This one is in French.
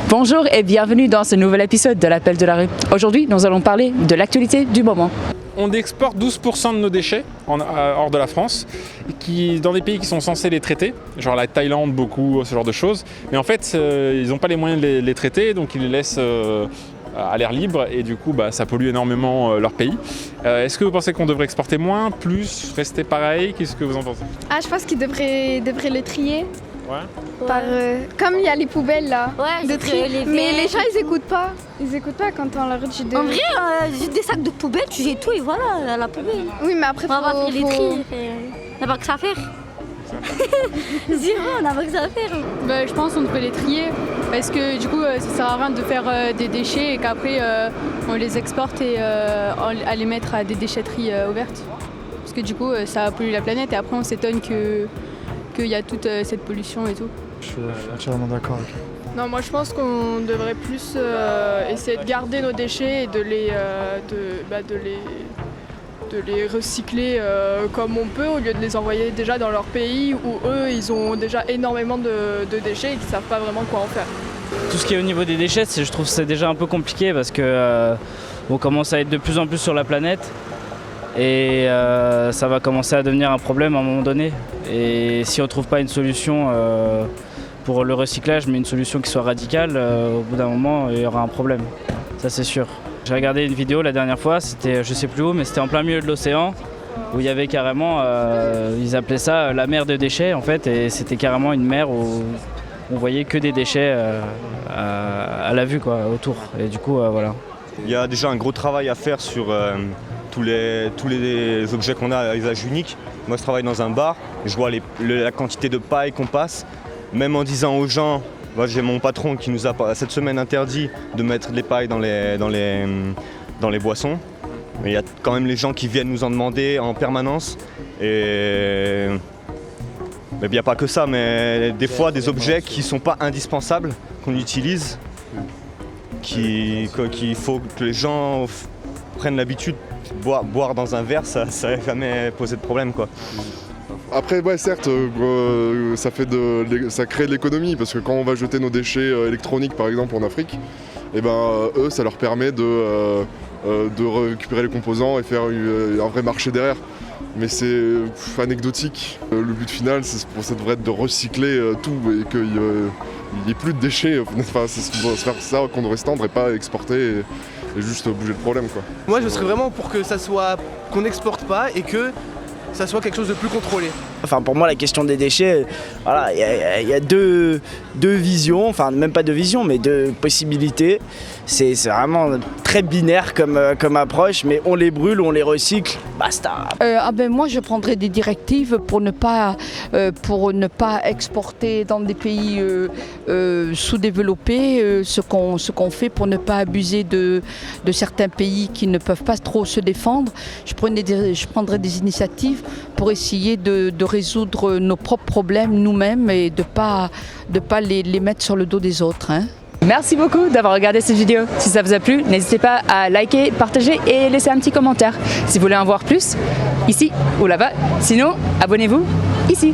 Bonjour et bienvenue dans ce nouvel épisode de l'Appel de la rue. Aujourd'hui, nous allons parler de l'actualité du moment. On exporte 12% de nos déchets hors de la France, dans des pays qui sont censés les traiter, genre la Thaïlande, beaucoup, ce genre de choses. Mais en fait, ils n'ont pas les moyens de les traiter, donc ils les laissent à l'air libre et du coup, ça pollue énormément leur pays. Est-ce que vous pensez qu'on devrait exporter moins, plus, rester pareil? Qu'est-ce que vous en pensez? Je pense qu'ils devraient le trier. Ouais. Comme il y a les poubelles là, Ouais, de trier. les Mais verres. les gens ils écoute pas quand on leur dit de... En vrai, juste des sacs de poubelle, tu jettes tout et voilà, à la poubelle. Oui mais après On va pas faire les tri. faut... On n'a pas que ça à faire. Zéro, on n'a pas que ça à faire. Je pense qu'on devrait les trier parce que du coup ça sert à rien de faire des déchets et qu'après on les exporte et à les mettre à des déchetteries ouvertes. Parce que du coup ça pollue la planète et après on s'étonne qu'il y a toute cette pollution et tout. Je suis entièrement d'accord avec lui. Non, moi je pense qu'on devrait plus essayer de garder nos déchets et de les recycler comme on peut au lieu de les envoyer déjà dans leur pays où eux ils ont déjà énormément de déchets et qu'ils ne savent pas vraiment quoi en faire. Tout ce qui est au niveau des déchets, je trouve que c'est déjà un peu compliqué parce que on commence à être de plus en plus sur la planète et ça va commencer à devenir un problème à un moment donné. Et si on ne trouve pas une solution pour le recyclage, mais une solution qui soit radicale, au bout d'un moment, il y aura un problème. Ça, c'est sûr. J'ai regardé une vidéo la dernière fois, c'était je sais plus où, mais c'était en plein milieu de l'océan, où il y avait carrément, ils appelaient ça la mer de déchets en fait, et c'était carrément une mer où on voyait que des déchets à la vue quoi, autour. Et du coup, voilà. Il y a déjà un gros travail à faire sur tous les objets qu'on a à usage unique. Moi je travaille dans un bar, je vois la quantité de paille qu'on passe, même en disant aux gens, moi j'ai mon patron qui nous a cette semaine interdit de mettre des pailles dans les boissons. Mais il y a quand même les gens qui viennent nous en demander en permanence. Mais il n'y a pas que ça, mais des fois des objets qui ne sont pas indispensables, qu'on utilise, qu'il faut que les gens prennent l'habitude. Boire dans un verre, ça n'a jamais posé de problème, quoi. Après, ouais, certes, ça crée de l'économie parce que quand on va jeter nos déchets électroniques, par exemple, en Afrique, eux, ça leur permet de récupérer les composants et faire un vrai marché derrière. Mais c'est anecdotique. Le but final, ça devrait être de recycler tout et qu'il n'y ait plus de déchets. Enfin, c'est vers ça qu'on devrait se tendre et pas exporter et juste bouger le problème, quoi. Moi je serais vraiment pour que ça soit qu'on n'exporte pas et que ça soit quelque chose de plus contrôlé. Enfin pour moi la question des déchets, voilà, il y a deux visions, enfin même pas deux visions mais deux possibilités. C'est vraiment très binaire comme approche, mais on les brûle, on les recycle, basta. Moi je prendrais des directives pour ne pas exporter dans des pays sous-développés ce qu'on fait pour ne pas abuser de certains pays qui ne peuvent pas trop se défendre. Je prendrais des initiatives pour essayer de résoudre nos propres problèmes nous-mêmes et de pas les mettre sur le dos des autres. Merci beaucoup d'avoir regardé cette vidéo. Si ça vous a plu, n'hésitez pas à liker, partager et laisser un petit commentaire. Si vous voulez en voir plus, ici ou là-bas. Sinon, abonnez-vous ici.